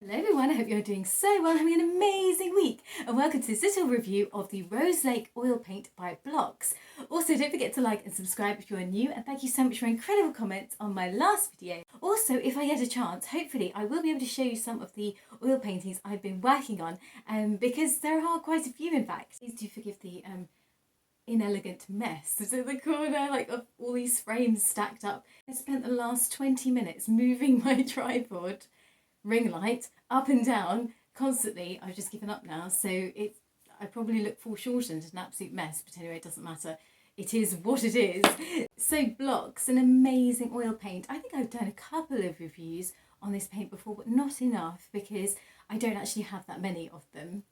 Hello everyone, I hope you're doing so well, having an amazing week, and welcome to this little review of the Rose Lake Oil Paint by Blockx. Also, don't forget to like and subscribe if you're new, and thank you so much for incredible comments on my last video. Also, if I get a chance, hopefully I will be able to show you some of the oil paintings I've been working on, because there are quite a few in fact. Please do forgive the inelegant mess that's in the corner, like of all these frames stacked up. I spent the last 20 minutes moving my tripod ring light up and down constantly. I've just given up now, so I probably look foreshortened, an absolute mess, but anyway, it doesn't matter. It is what it is. So Blockx, an amazing oil paint. I think I've done a couple of reviews on this paint before, but not enough because I don't actually have that many of them.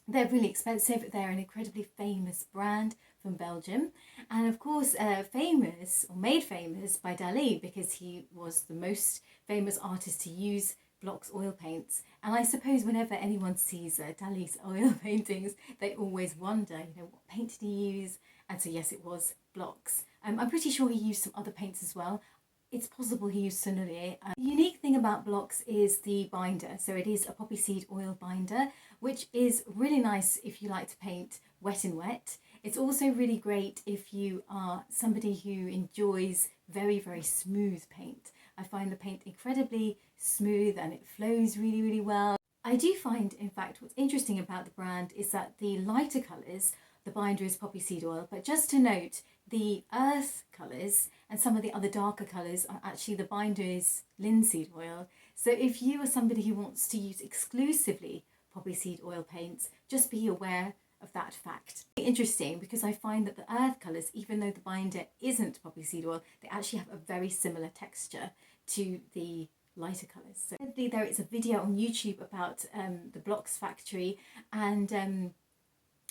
They're really expensive. They're an incredibly famous brand from Belgium, and of course famous, or made famous, by Dali, because he was the most famous artist to use Blockx oil paints. And I suppose whenever anyone sees Dali's oil paintings, they always wonder, what paint did he use? And so yes, it was Blockx. I'm pretty sure he used some other paints as well. It's possible he used Sennelier. The unique thing about Blockx is the binder. So it is a poppy seed oil binder, which is really nice if you like to paint wet and wet. It's also really great if you are somebody who enjoys very, very smooth paint. I find the paint incredibly smooth and it flows really, really well. I do find, in fact, what's interesting about the brand is that the lighter colours, the binder is poppy seed oil, but just to note, the earth colours and some of the other darker colours are actually, the binder is linseed oil. So if you are somebody who wants to use exclusively poppy seed oil paints, just be aware of that fact. Interesting, because I find that the earth colours, even though the binder isn't poppy seed oil, they actually have a very similar texture to the lighter colours. So there is a video on YouTube about the Blockx factory, and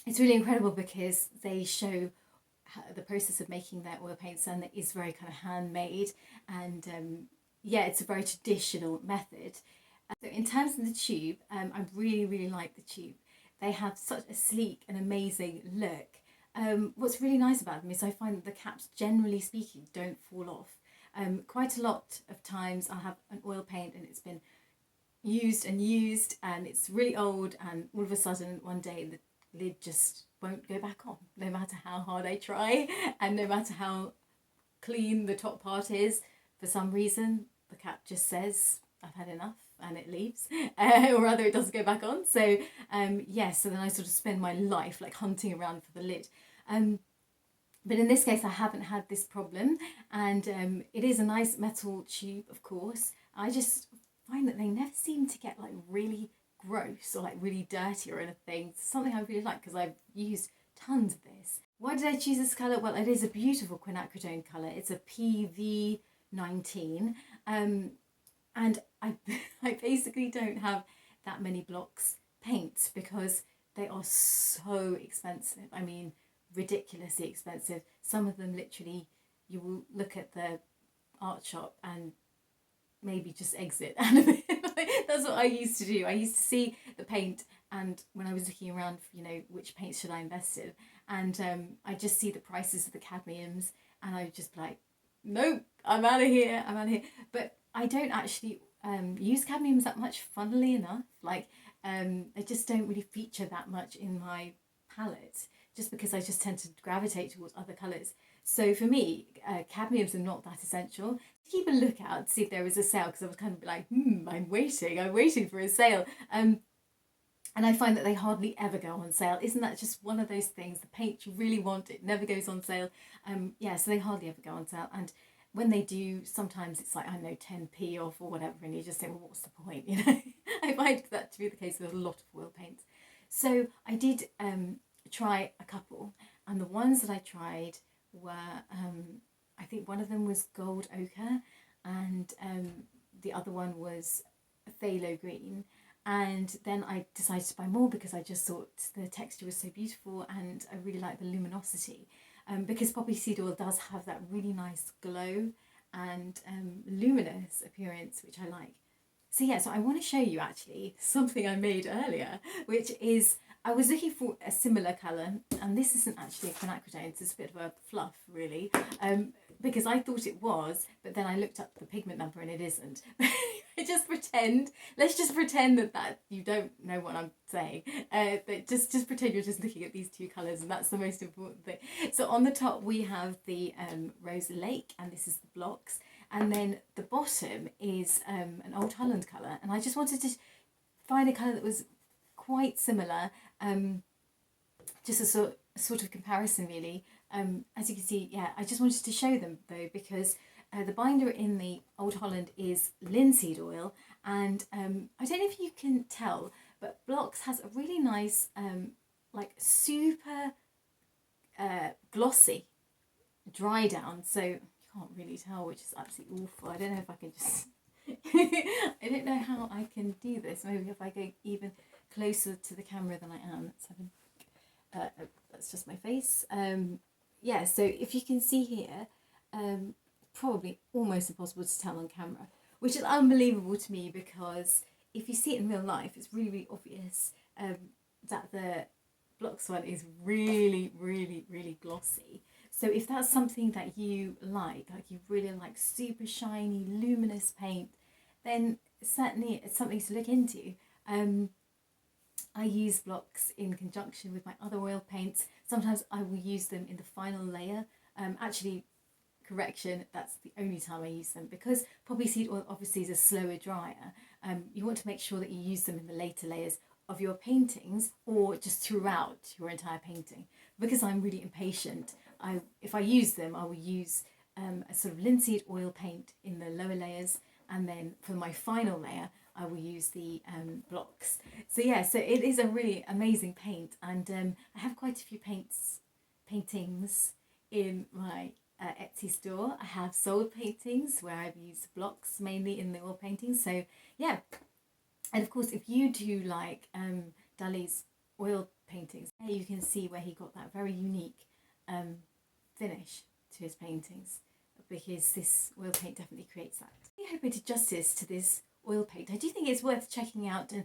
it's really incredible because they show the process of making their oil paints, and it is very kind of handmade, and yeah, it's a very traditional method. So in terms of the tube, I really like the tube. They have such a sleek and amazing look. What's really nice about them is I find that the caps, generally speaking, don't fall off. Quite a lot of times I'll have an oil paint and it's been used and it's really old, and all of a sudden one day the lid just won't go back on, no matter how hard I try and no matter how clean the top part is. For some reason the cap just says I've had enough and it leaves, or rather it doesn't go back on. So yes, so then I sort of spend my life like hunting around for the lid. But in this case I haven't had this problem, and it is a nice metal tube, of course. I just find that they never seem to get like really gross or like really dirty or anything. It's something I really like because I've used tons of this. Why did I choose this colour? Well, it is a beautiful quinacridone colour. It's a PV19, and I basically don't have that many Blockx paints because they are so expensive. I mean, ridiculously expensive. Some of them literally, you will look at the art shop and maybe just exit out of it. That's what I used to do. I used to see the paint, and when I was looking around for, which paints should I invest in, and I just see the prices of the cadmiums, and I would just be like, nope, I'm out of here. But I don't actually use cadmiums that much, funnily enough. Like, they just don't really feature that much in my palette, just because I just tend to gravitate towards other colours. So for me, cadmiums are not that essential. Keep a lookout to see if there is a sale, because I was kind of like, I'm waiting for a sale. And I find that they hardly ever go on sale. Isn't that just one of those things? The paint you really want, it never goes on sale. Yeah, so they hardly ever go on sale. And when they do, sometimes it's like, I don't know, 10p off or whatever, and you just think, well, what's the point? I find that to be the case with a lot of oil paints. So I did try a couple, and the ones that I tried were, I think one of them was gold ochre, and the other one was phthalo green. And then I decided to buy more because I just thought the texture was so beautiful, and I really like the luminosity, because poppy seed oil does have that really nice glow and luminous appearance, which I like. So yeah, so I want to show you actually something I made earlier, which is, I was looking for a similar colour, and this isn't actually a quinacridone, it's a bit of a fluff really, because I thought it was, but then I looked up the pigment number and it isn't. Just pretend. Let's just pretend that you don't know what I'm saying. But just pretend you're just looking at these two colours, and that's the most important thing. So on the top we have the Rose Lake, and this is the Blockx, and then the bottom is an Old Holland colour, and I just wanted to find a colour that was quite similar, just a sort of comparison really. As you can see, yeah, I just wanted to show them though, because the binder in the Old Holland is linseed oil, and I don't know if you can tell, but Blockx has a really nice, like super glossy dry down. So you can't really tell, which is absolutely awful. I don't know if I can just, I don't know how I can do this. Maybe if I go even closer to the camera than I am. Let's have that's just my face. Yeah, so if you can see here, probably almost impossible to tell on camera, which is unbelievable to me, because if you see it in real life, it's really, really obvious that the Blockx one is really, really, really glossy. So if that's something that you like you really like super shiny, luminous paint, then certainly it's something to look into. I use Blockx in conjunction with my other oil paints. Sometimes I will use them in the final layer. Actually, correction, that's the only time I use them, because poppy seed oil obviously is a slower dryer. You want to make sure that you use them in the later layers of your paintings, or just throughout your entire painting. Because I'm really impatient, if I use them, I will use a sort of linseed oil paint in the lower layers, and then for my final layer I will use the Blockx. So yeah, so it is a really amazing paint, and I have quite a few paintings in my Etsy store. I have sold paintings where I've used Blockx mainly in the oil paintings. So yeah, and of course if you do like Dali's oil paintings, you can see where he got that very unique finish to his paintings, because this oil paint definitely creates that. I hope I did justice to this oil paint. I do think it's worth checking out, and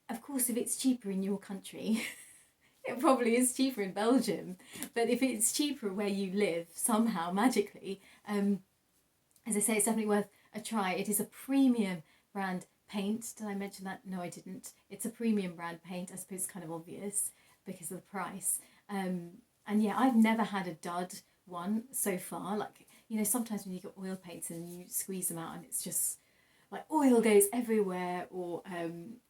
of course if it's cheaper in your country it probably is cheaper in Belgium, but if it's cheaper where you live somehow magically, as I say, it's definitely worth a try. It is a premium brand paint. Did I mention that? No, I didn't. It's a premium brand paint. I suppose it's kind of obvious because of the price. And yeah, I've never had a dud one so far. Like, you know, sometimes when you get oil paints and you squeeze them out and it's just like oil goes everywhere, or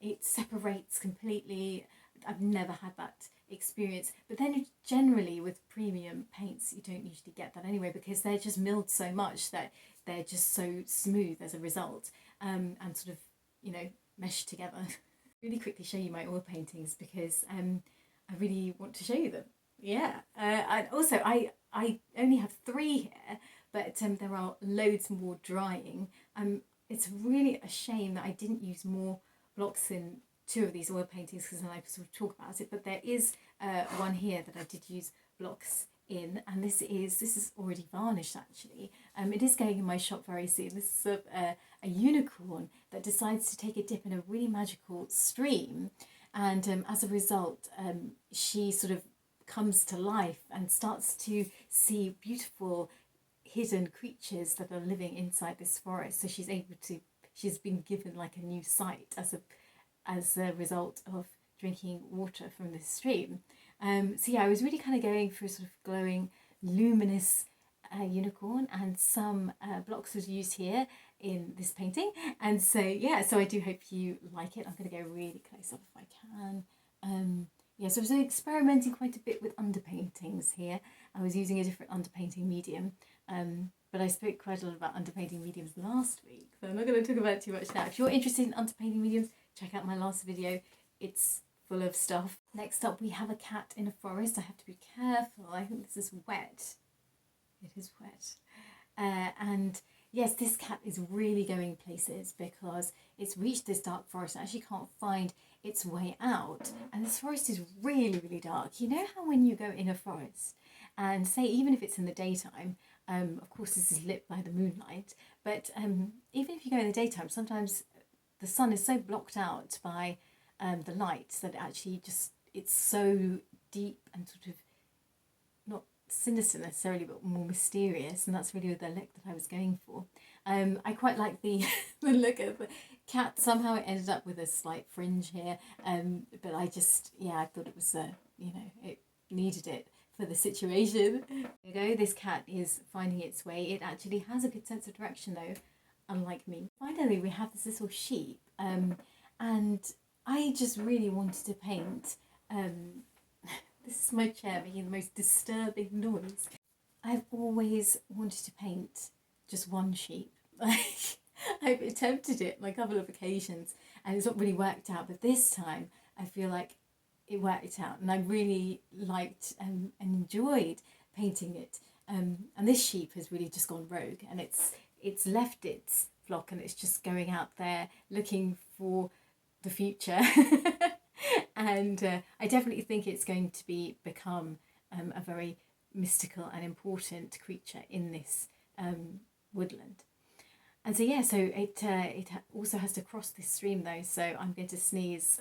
it separates completely. I've never had that experience. But then generally with premium paints you don't usually get that anyway, because they're just milled so much that they're just so smooth as a result, and sort of, you know, meshed together. Really quickly show you my oil paintings, because I really want to show you them. Yeah, and also I only have 3 here, but there are loads more drying. It's really a shame that I didn't use more Blockx in 2 of these oil paintings, because then I sort of talk about it. But there is one here that I did use Blockx in, and this is already varnished actually. It is going in my shop very soon. This is a unicorn that decides to take a dip in a really magical stream, and as a result she sort of comes to life and starts to see beautiful hidden creatures that are living inside this forest. So she's been given like a new sight as a result of drinking water from this stream. So yeah, I was really kind of going for a sort of glowing, luminous unicorn, and some Blockx was used here in this painting. And so yeah, so I do hope you like it. I'm going to go really close up if I can. Yeah, so I was experimenting quite a bit with underpaintings here. I was using a different underpainting medium, but I spoke quite a lot about underpainting mediums last week, so I'm not going to talk about it too much now. If you're interested in underpainting mediums, check out my last video. It's full of stuff. Next up we have a cat in a forest. I have to be careful. I think this is wet. It is wet. And yes, this cat is really going places, because it's reached this dark forest and actually can't find its way out. And this forest is really, really dark. You know how when you go in a forest, and say even if it's in the daytime, of course this is lit by the moonlight, but even if you go in the daytime, sometimes the sun is so blocked out by the light that actually it's so deep and sort of not sinister necessarily, but more mysterious, and that's really the look that I was going for. I quite like the, the look of the cat. Somehow it ended up with a slight fringe here, but I just, yeah, I thought it was, you know, it needed it for the situation. There you go, this cat is finding its way. It actually has a good sense of direction though, unlike me. Finally, we have this little sheep, and I just really wanted to paint. This is my chair making the most disturbing noise. I've always wanted to paint just one sheep. Like, I've attempted it on a couple of occasions and it's not really worked out, but this time I feel like it worked out and I really liked and enjoyed painting it. And this sheep has really just gone rogue and it's left its flock and it's just going out there looking for the future. And I definitely think it's going to become a very mystical and important creature in this woodland. And so yeah, so it also has to cross this stream though. So I'm going to sneeze.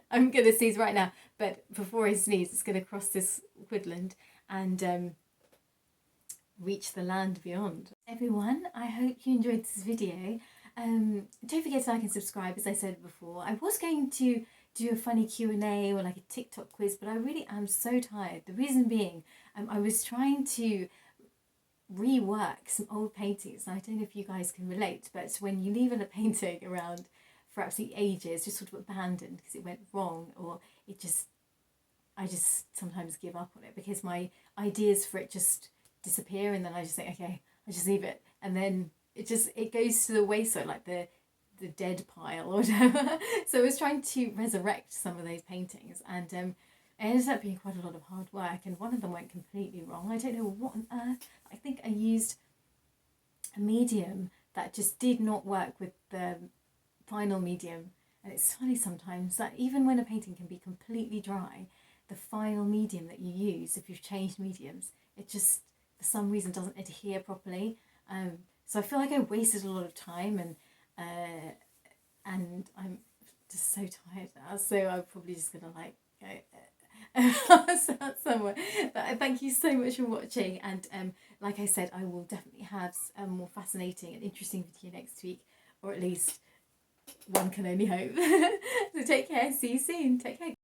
I'm going to sneeze right now. But before I sneeze, it's going to cross this woodland and reach the land beyond. Everyone, I hope you enjoyed this video. Don't forget to like and subscribe, as I said before. I was going to do a funny Q&A or like a TikTok quiz, but I really am so tired. The reason being, I was trying to rework some old paintings, and I don't know if you guys can relate, but when you leave a painting around for absolutely ages, just sort of abandoned because it went wrong, or I just sometimes give up on it because my ideas for it just disappear, and then I just think, okay, I just leave it, and then it goes to the wayside, like the dead pile or whatever. So I was trying to resurrect some of those paintings, and it ended up being quite a lot of hard work, and one of them went completely wrong. I don't know what on earth. I think I used a medium that just did not work with the final medium, and it's funny sometimes that even when a painting can be completely dry, the final medium that you use, if you've changed mediums, it just for some reason doesn't adhere properly. So I feel like I wasted a lot of time, and I'm just so tired now, so I'm probably just gonna like go start somewhere. But thank you so much for watching, and like I said, I will definitely have a more fascinating and interesting video next week, or at least one can only hope. So take care, see you soon, take care.